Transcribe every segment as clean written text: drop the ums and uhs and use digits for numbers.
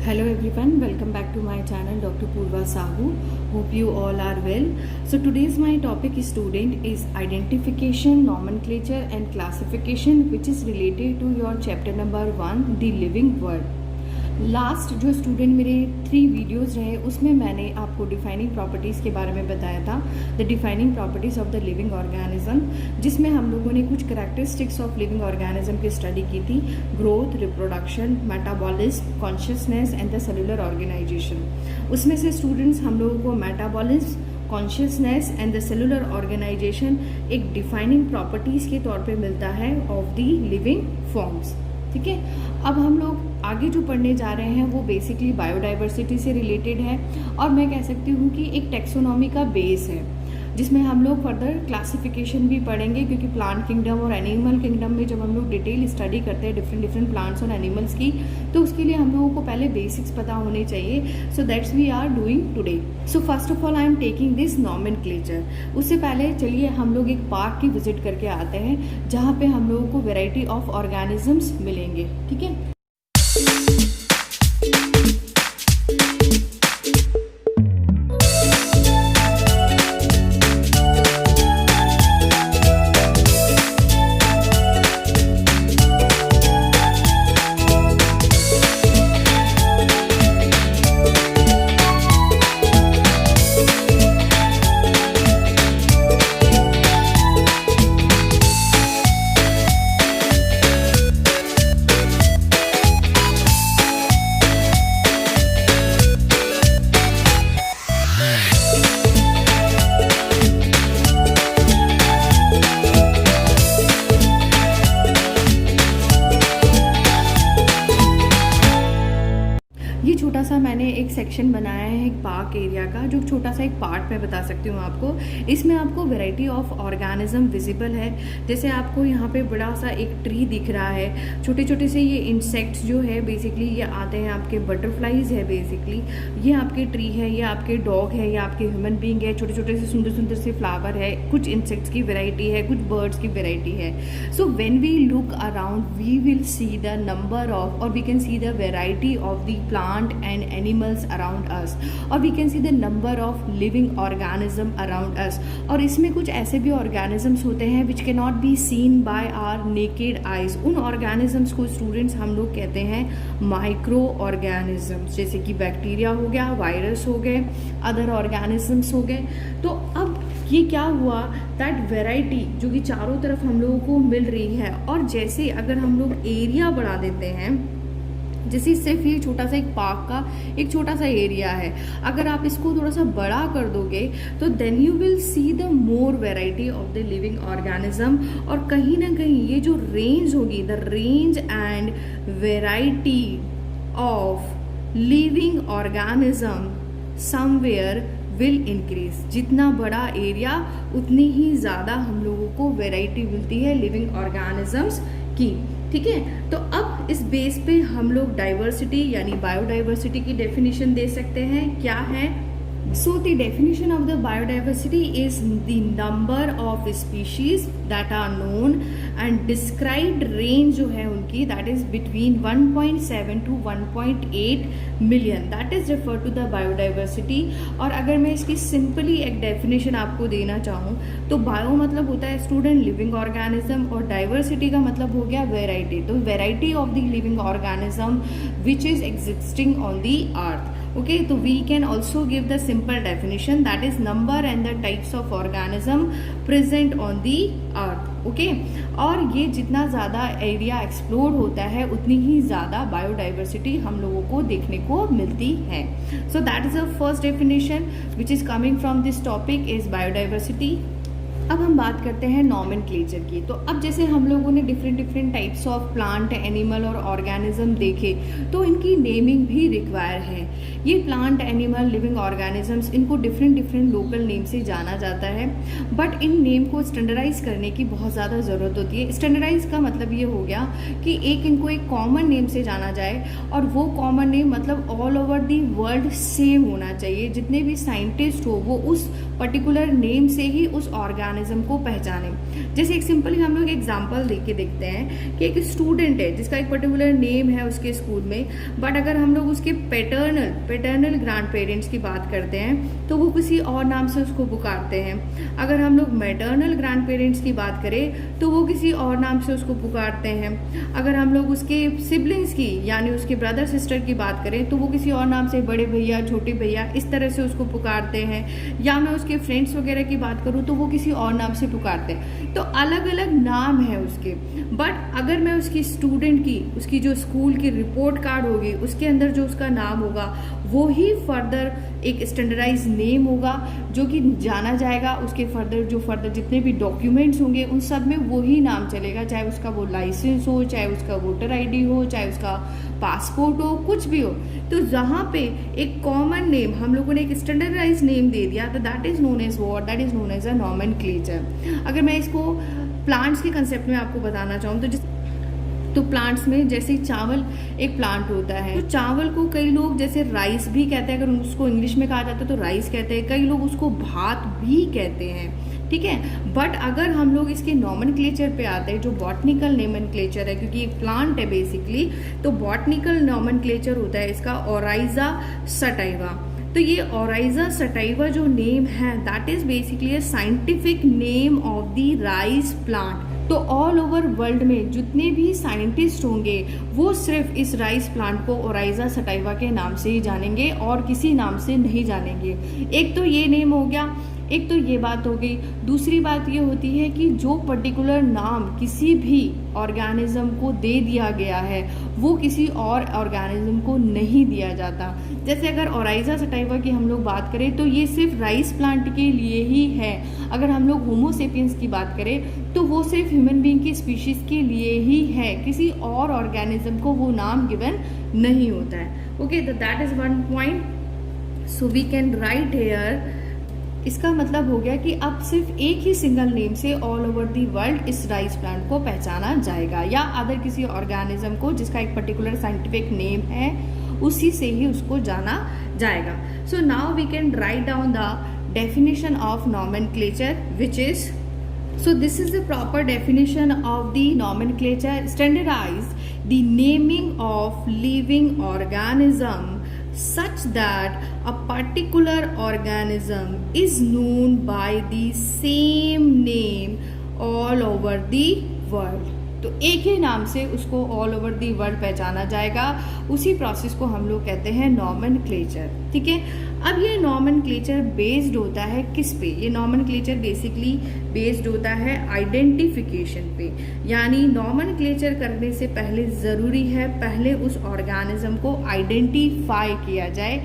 Hello everyone, welcome back to my channel Dr. Purva Sahu. Hope you all are well. So today's my topic student is identification, nomenclature and classification which is related to your chapter number 1 the living world. Last जो student मेरे 3 videos रहे उसमें मैंने आपको defining properties के बारे में बताया था, the defining properties of the living organism, जिसमें हम लोगों ने कुछ करैक्टरिस्टिक्स ऑफ लिविंग ऑर्गेनिज्म की स्टडी की थी, growth, reproduction, metabolism, consciousness and the cellular organisation. उसमें से स्टूडेंट्स हम लोगों को metabolism, consciousness and the cellular organisation एक डिफाइनिंग प्रॉपर्टीज़ के तौर पे मिलता है ऑफ द लिविंग फॉर्म्स। ठीक है, अब हम लोग आगे जो पढ़ने जा रहे हैं वो बेसिकली बायोडाइवर्सिटी से रिलेटेड है और मैं कह सकती हूँ कि एक टेक्सोनॉमी का बेस है, जिसमें हम लोग फर्दर क्लासिफिकेशन भी पढ़ेंगे, क्योंकि प्लांट किंगडम और एनिमल किंगडम में जब हम लोग डिटेल स्टडी करते हैं डिफरेंट प्लांट्स और एनिमल्स की, तो उसके लिए हम लोगों को पहले बेसिक्स पता होने चाहिए। So that's we are doing today. So first of all I am taking this nomenclature. उससे पहले चलिए हम लोग एक पार्क की विजिट करके आते हैं जहाँ पे हम लोगों को वेराइटी ऑफ ऑर्गेनिजम्स मिलेंगे। ठीक है, छोटा सा मैंने एक सेक्शन बनाया है एक पार्क एरिया का, जो छोटा सा एक पार्ट मैं बता सकती हूँ आपको। इसमें आपको वैरायटी ऑफ ऑर्गेनिज्म विजिबल है। जैसे आपको यहाँ पे बड़ा सा एक ट्री दिख रहा है, छोटे छोटे से ये इंसेक्ट्स जो है बेसिकली ये आते हैं, आपके बटरफ्लाइज है बेसिकली, ये आपके ट्री है, ये आपके डॉग है, ये आपके ह्यूमन बींग है, छोटे छोटे से सुंदर सुंदर से फ्लावर है, कुछ इंसेक्ट्स की वेराइटी है, कुछ बर्ड्स की वेराइटी है। So when we look around we will see the number of और we can see the variety of the plant and animals around us, or we can see the number of living organism around us। और इसमें कुछ ऐसे भी organisms होते हैं which cannot be seen by our naked eyes। उन organisms को students हम लोग कहते हैं माइक्रो ऑर्गेनिजम्स, जैसे कि बैक्टीरिया हो गया, वायरस हो गए, अदर ऑर्गेनिजम्स हो गए। तो अब ये क्या हुआ, दैट वेराइटी जो कि चारों तरफ हम लोगों को मिल रही है, और जैसे अगर हम लोग एरिया बढ़ा देते हैं, जैसे सिर्फ ये छोटा सा एक पार्क का एक छोटा सा एरिया है, अगर आप इसको थोड़ा सा बड़ा कर दोगे तो then you will see the more variety of the living organism. और कहीं ना कहीं ये जो रेंज होगी, the range and variety of living organism somewhere will increase. जितना बड़ा एरिया उतनी ही ज़्यादा हम लोगों को वेराइटी मिलती है लिविंग ऑर्गेनिजम्स की। ठीक है, तो अब इस बेस पे हम लोग डाइवर्सिटी यानी बायोडाइवर्सिटी की डेफिनेशन दे सकते हैं। क्या है? So the definition of the biodiversity is the number of species that are known and described range जो है उनकी, that is between 1.7 to 1.8 million, that is referred to the biodiversity। और अगर मैं इसकी सिंपली एक डेफिनेशन आपको देना चाहूँ तो बायो मतलब होता है स्टूडेंट लिविंग ऑर्गेनिज्म, और डाइवर्सिटी का मतलब हो गया वेराइटी। तो variety of the living organism which is existing on the earth. Okay, so we can also give the simple definition, that is number and the types of organism present on the earth। Okay, और ये जितना ज़्यादा area explore होता है उतनी ही ज़्यादा biodiversity हम लोगों को देखने को मिलती है। So that is the first definition which is coming from this topic is biodiversity. अब हम बात करते हैं नॉमेनक्लेचर की। तो अब जैसे हम लोगों ने different types of plant, animal और ऑर्गेनिज्म देखे, तो इनकी नेमिंग भी रिक्वायर है। ये प्लांट, एनिमल, लिविंग ऑर्गेनिजम्स, इनको डिफरेंट डिफरेंट लोकल नेम से जाना जाता है, बट इन नेम को स्टैंडर्डाइज करने की बहुत ज़्यादा ज़रूरत होती है। स्टैंडर्डाइज का मतलब ये हो गया कि इनको एक कॉमन नेम से जाना जाए, और वो कॉमन नेम मतलब all over the world same होना चाहिए। जितने भी साइंटिस्ट हो वो उस पर्टिकुलर नेम से ही उस ऑर्गेनिज्म को पहचाने। जैसे एक सिंपली हम लोग एग्जांपल देख के देखते हैं कि एक स्टूडेंट है जिसका एक पर्टिकुलर नेम है उसके स्कूल में, बट अगर हम लोग उसके पैटर्नल ग्रैंड पेरेंट्स की बात करते हैं तो वो किसी और नाम से उसको पुकारते हैं। अगर हम लोग मैटर्नल ग्रैंड पेरेंट्स की बात करें तो वो किसी और नाम से उसको पुकारते हैं। अगर हम लोग उसके सिबलिंग्स की यानी उसके ब्रदर सिस्टर की बात करें तो वो किसी और नाम से बड़े भैया, छोटे भैया, इस तरह से उसको पुकारते हैं। या मैं उसके फ्रेंड्स वगैरह की बात करूँ तो वो किसी और नाम से पुकारते हैं। तो अलग अलग नाम है उसके, बट अगर मैं उसकी स्टूडेंट की, उसकी जो स्कूल की रिपोर्ट कार्ड होगी उसके अंदर जो उसका नाम होगा वो ही फर्दर एक स्टैंडर्डाइज नेम होगा जो कि जाना जाएगा। उसके फर्दर जितने भी डॉक्यूमेंट्स होंगे उन सब में वही नाम चलेगा, चाहे उसका वो लाइसेंस हो, चाहे उसका वोटर आईडी हो, चाहे उसका पासपोर्ट हो, कुछ भी हो। तो जहाँ पे एक कॉमन नेम हम लोगों ने एक स्टैंडर्डाइज नेम दे दिया तो that is known as what, that is known as a nomenclature. अगर मैं इसको प्लांट्स के कंसेप्ट में आपको बताना चाहूँ तो प्लांट्स में जैसे चावल एक प्लांट होता है, तो चावल को कई लोग जैसे राइस भी कहते हैं, अगर उसको इंग्लिश में कहा जाता है तो राइस कहते हैं, कई लोग उसको भात भी कहते हैं, ठीक है। बट अगर हम लोग इसके नॉमेनक्लेचर पे आते हैं जो बॉटनिकल नॉमेनक्लेचर है, क्योंकि एक प्लांट है बेसिकली, तो बॉटनिकल नॉमेनक्लेचर होता है इसका ओराइजा सटाइवा। तो ये ओराइजा सटाइवा जो नेम है that is basically a scientific name of the rice plant. तो ऑल ओवर वर्ल्ड में जितने भी साइंटिस्ट होंगे वो सिर्फ इस राइस प्लांट को ओराइजा सटाइवा के नाम से ही जानेंगे और किसी नाम से नहीं जानेंगे। एक तो ये नेम हो गया, एक तो ये बात हो गई। दूसरी बात ये होती है कि जो पर्टिकुलर नाम किसी भी ऑर्गेनिज्म को दे दिया गया है वो किसी और ऑर्गेनिज्म को नहीं दिया जाता। जैसे अगर ओराइजा सटाइवा की हम लोग बात करें तो ये सिर्फ राइस प्लांट के लिए ही है। अगर हम लोग होमो सेपियंस की बात करें तो वो सिर्फ ह्यूमन बीइंग की स्पीशीज के लिए ही है, किसी और ऑर्गेनिज्म को वो नाम गिवन नहीं होता है। ओके, तो that is one point. So we can write here, इसका मतलब हो गया कि अब सिर्फ एक ही सिंगल नेम से ऑल ओवर दी वर्ल्ड इस राइस प्लांट को पहचाना जाएगा, या अदर किसी ऑर्गेनिज्म को जिसका एक पर्टिकुलर साइंटिफिक नेम है उसी से ही उसको जाना जाएगा। So now we can write down the definition of nomenclature, which is, so this is the proper definition of the nomenclature: standardize the naming of living organism such that a particular organism is known by the same name all over the world। तो एक ही नाम से उसको all over the world पहचाना जाएगा, उसी process को हम लोग कहते हैं नॉमेनक्लेचर, ठीक है। अब ये नॉमेनक्लेचर बेस्ड होता है किस पे? ये नॉमेनक्लेचर बेसिकली बेस्ड होता है आइडेंटिफिकेशन पे, यानी नॉमेनक्लेचर करने से पहले ज़रूरी है पहले उस ऑर्गेनिज्म को आइडेंटिफाई किया जाए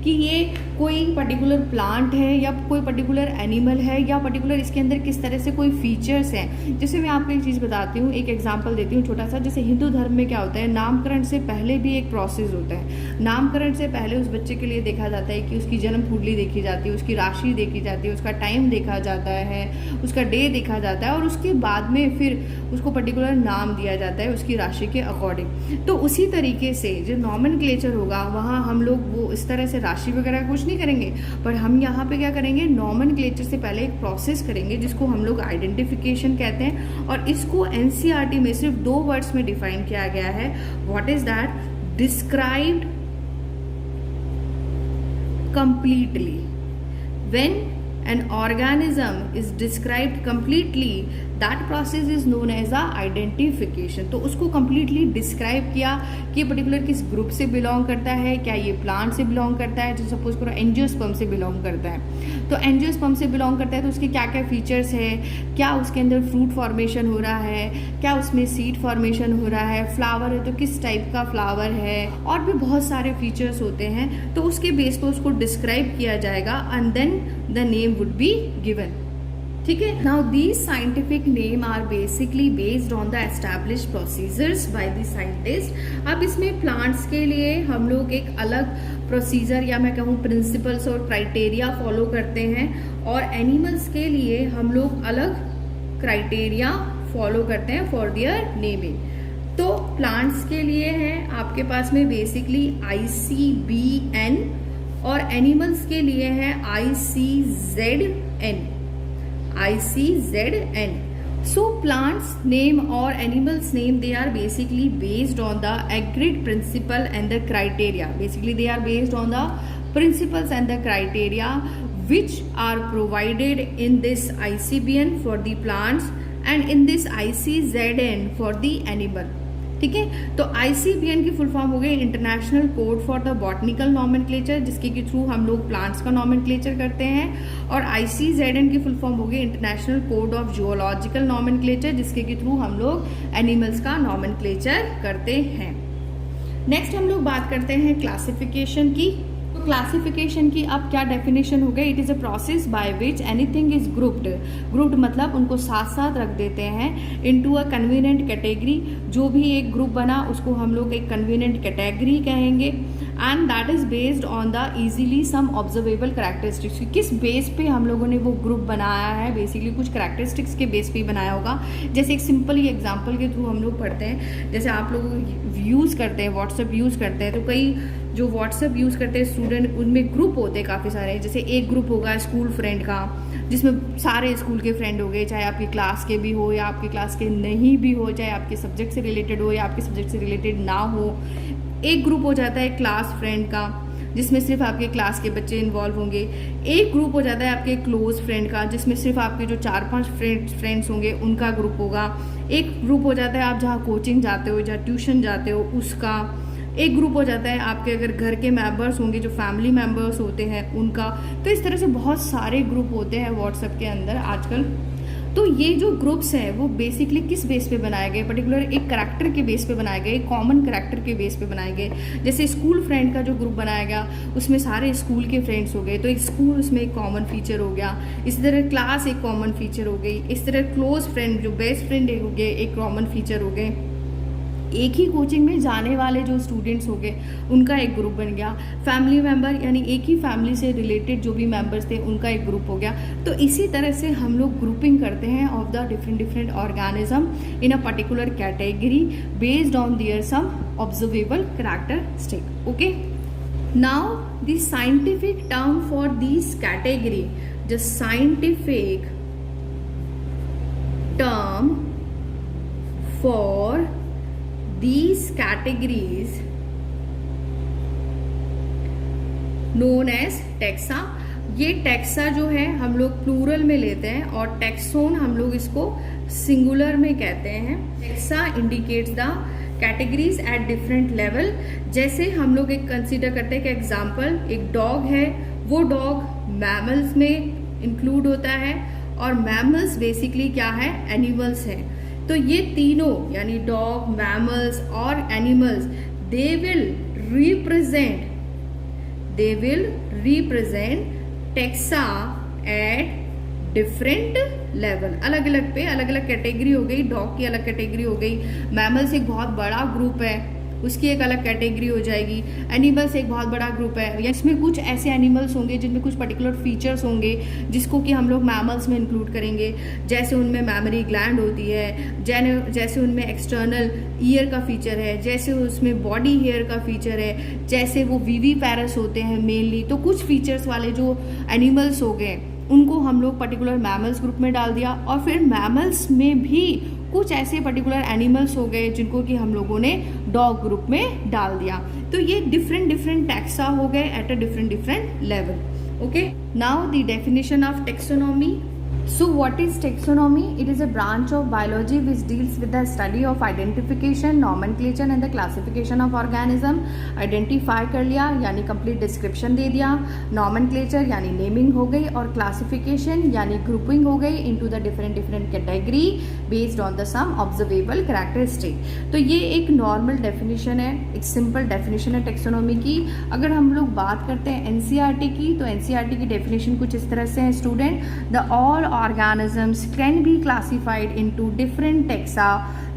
कि ये कोई पर्टिकुलर प्लांट है या कोई पर्टिकुलर एनिमल है या पर्टिकुलर इसके अंदर किस तरह से कोई फीचर्स हैं। जैसे मैं आपको एक चीज़ बताती हूँ, एक एग्जांपल देती हूँ छोटा सा। जैसे हिंदू धर्म में क्या होता है, नामकरण से पहले भी एक प्रोसेस होता है। नामकरण से पहले उस बच्चे के लिए देखा जाता है कि उसकी जन्म कुंडली देखी जाती है, उसकी राशि देखी जाती है, उसका टाइम देखा जाता है, उसका डे देखा जाता है, और उसके बाद में फिर उसको पर्टिकुलर नाम दिया जाता है उसकी राशि के अकॉर्डिंग। तो उसी तरीके से जो नॉमेनक्लेचर होगा वहाँ हम लोग वो इस तरह से राशि वगैरह कुछ नहीं करेंगे, पर हम यहाँ पे क्या करेंगे, नॉमेनक्लेचर से पहले एक प्रोसेस करेंगे जिसको हम लोग आइडेंटिफिकेशन कहते हैं। और इसको एनसीईआरटी में सिर्फ 2 वर्ड्स में डिफाइन किया गया है। What is that? Described completely. When an organism is described completely, that process is known as a identification। तो उसको completely describe किया कि पर्टिकुलर किस ग्रुप से बिलोंग करता है, क्या ये प्लांट से बिलोंग करता है, जो सपोज करो एंजियोस्पर्म से बिलोंग करता है, तो एंजियोस्पर्म से बिलोंग करता है तो उसके क्या क्या फीचर्स है, क्या उसके अंदर फ्रूट फॉर्मेशन हो रहा है, क्या उसमें सीड फॉर्मेशन हो रहा है, फ्लावर है तो किस टाइप का फ्लावर है, और भी बहुत सारे फीचर्स होते हैं। तो उसके बेस पर उसको डिस्क्राइब किया जाएगा and then the name would be given, ठीक है। Now these scientific name are basically based on the established procedures by the scientist. अब इसमें प्लांट्स के लिए हम लोग एक अलग प्रोसीजर या मैं कहूँ प्रिंसिपल्स और क्राइटेरिया फॉलो करते हैं, और एनिमल्स के लिए हम लोग अलग क्राइटेरिया फॉलो करते हैं फॉर देयर नेमिंग। तो प्लांट्स के लिए है आपके पास में बेसिकली ICBN, और एनिमल्स के लिए है ICZN। So plants name or animals name, they are basically based on the agreed principle and the criteria. Basically they are based on the principles and the criteria which are provided in this ICBN for the plants and in this ICZN for the animal. ठीक है। तो ICBN की full form हो गई international code for the botanical nomenclature, जिसके के through हम लोग प्लांट्स का नॉमेनक्लेचर करते हैं, और ICZN की फुल फॉर्म हो गई international code of geological nomenclature, जिसके के थ्रू हम लोग एनिमल्स का नॉमेनक्लेचर करते हैं। नेक्स्ट हम लोग बात करते हैं क्लासिफिकेशन की। तो क्लासिफिकेशन की अब क्या डेफिनेशन हो गई? It is a process by which anything is grouped. Grouped मतलब उनको साथ साथ रख देते हैं इनटू अ कन्वीनियंट कैटेगरी। जो भी एक ग्रुप बना उसको हम लोग एक कन्वीनियंट कैटेगरी कहेंगे, and that is based on the easily some observable characteristics. किस बेस पे हम लोगों ने वो ग्रुप बनाया है? बेसिकली कुछ कैरेक्टरिस्टिक्स के बेस पे ही बनाया होगा। जैसे एक सिंपल ही एग्जाम्पल के थ्रू हम लोग पढ़ते हैं, जैसे आप लोग यूज़ करते हैं व्हाट्सएप यूज़ करते हैं, तो कई जो व्हाट्सएप यूज़ करते हैं स्टूडेंट, उनमें ग्रुप होते हैं काफ़ी सारे। जैसे एक ग्रुप होगा स्कूल फ्रेंड का, जिसमें सारे स्कूल के फ्रेंड हो गए, चाहे आपकी क्लास के भी हो या आपकी क्लास के नहीं भी हो, चाहे आपके सब्जेक्ट से रिलेटेड हो या आपके सब्जेक्ट से रिलेटेड ना हो। एक ग्रुप हो जाता है क्लास फ्रेंड का, जिसमें सिर्फ आपके क्लास के बच्चे इन्वॉल्व होंगे। एक ग्रुप हो जाता है आपके क्लोज फ्रेंड का, जिसमें सिर्फ आपके जो 4-5 फ्रेंड्स होंगे उनका ग्रुप होगा। एक ग्रुप हो जाता है आप जहाँ कोचिंग जाते हो, जहाँ ट्यूशन जाते हो, उसका। एक ग्रुप हो जाता है आपके अगर घर के मेंबर्स होंगे, जो फैमिली मेंबर्स होते हैं, उनका। तो इस तरह से बहुत सारे ग्रुप होते हैं व्हाट्सएप के अंदर आजकल। तो ये जो ग्रुप्स हैं वो बेसिकली किस बेस पे बनाए गए? पर्टिकुलर एक करैक्टर के बेस पे बनाए गए, कॉमन करैक्टर के बेस पे बनाए गए। जैसे स्कूल फ्रेंड का जो ग्रुप बनाया गया, उसमें सारे स्कूल के फ्रेंड्स हो गए, तो एक स्कूल उसमें एक कॉमन फीचर हो गया। इसी तरह क्लास एक कॉमन फीचर हो गई। इस तरह क्लोज फ्रेंड, जो बेस्ट फ्रेंड हो गए, एक कॉमन फीचर हो गए। एक ही कोचिंग में जाने वाले जो स्टूडेंट्स हो गए, उनका एक ग्रुप बन गया। फैमिली मेंबर यानी एक ही फैमिली से रिलेटेड जो भी मेंबर्स थे, उनका एक ग्रुप हो गया। तो इसी तरह से हम लोग ग्रुपिंग करते हैं of the different organism in a particular category based on their some observable characteristic. Okay, now the scientific term for this category, the scientific term for these categories known as taxa। ये taxa जो है हम लोग plural में लेते हैं, और taxon हम लोग इसको सिंगुलर में कहते हैं। Taxa indicates the categories at different level. जैसे हम लोग एक कंसीडर करते हैं कि एग्जाम्पल, एक डॉग है, वो डॉग मैमल्स में इंक्लूड होता है, और मैमल्स बेसिकली क्या है? एनिमल्स हैं। तो ये तीनों यानी डॉग, मैमल्स और animals, they will represent taxa at different level. अलग अलग पे अलग अलग कैटेगरी हो गई। डॉग की अलग कैटेगरी हो गई, मैमल्स एक बहुत बड़ा ग्रुप है, उसकी एक अलग कैटेगरी हो जाएगी। एनिमल्स एक बहुत बड़ा ग्रुप है, या इसमें कुछ ऐसे एनिमल्स होंगे जिनमें कुछ पर्टिकुलर फीचर्स होंगे जिसको कि हम लोग मैमल्स में इंक्लूड करेंगे। जैसे उनमें मैमरी ग्लैंड होती है, जैसे उनमें एक्सटर्नल ईयर का फीचर है, जैसे उसमें बॉडी हेयर का फीचर है, जैसे वो विविपैरस होते हैं मेनली। तो कुछ फीचर्स वाले जो एनिमल्स हो गए, उनको हम लोग पर्टिकुलर मैमल्स ग्रुप में डाल दिया। और फिर मैमल्स में भी कुछ ऐसे पर्टिकुलर एनिमल्स हो गए जिनको कि हम लोगों ने डॉग ग्रुप में डाल दिया। तो ये डिफरेंट टैक्सा हो गए at a different level. Okay, now the definition of taxonomy. So what is taxonomy? It is a branch of biology which deals with the study of identification, nomenclature and the classification of organism। Identify कर लिया यानी complete description दे दिया, nomenclature यानी naming हो गई, और classification यानी grouping हो गई into the different category based on the some observable characteristic। तो ये एक normal definition है, एक simple definition है taxonomy की। अगर हम लोग बात करते हैं NCERT की, तो NCERT की definition कुछ इस तरह से है student, the all organisms can be classified into different taxa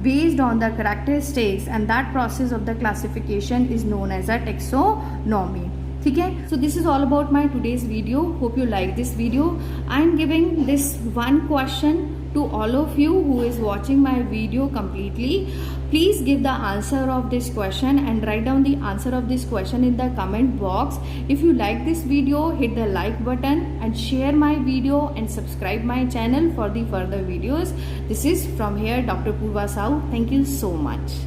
based on the characteristics, and that process of the classification is known as a taxonomy. ठीक है, so this is all about my today's video. Hope you like this video. I am giving this one question to all of you who is watching my video completely. Please give the answer of this question and write down the answer of this question in the comment box. If you like this video, hit the like button and share my video and subscribe my channel for the further videos. This is from here Dr. Purva Sahu. Thank you so much.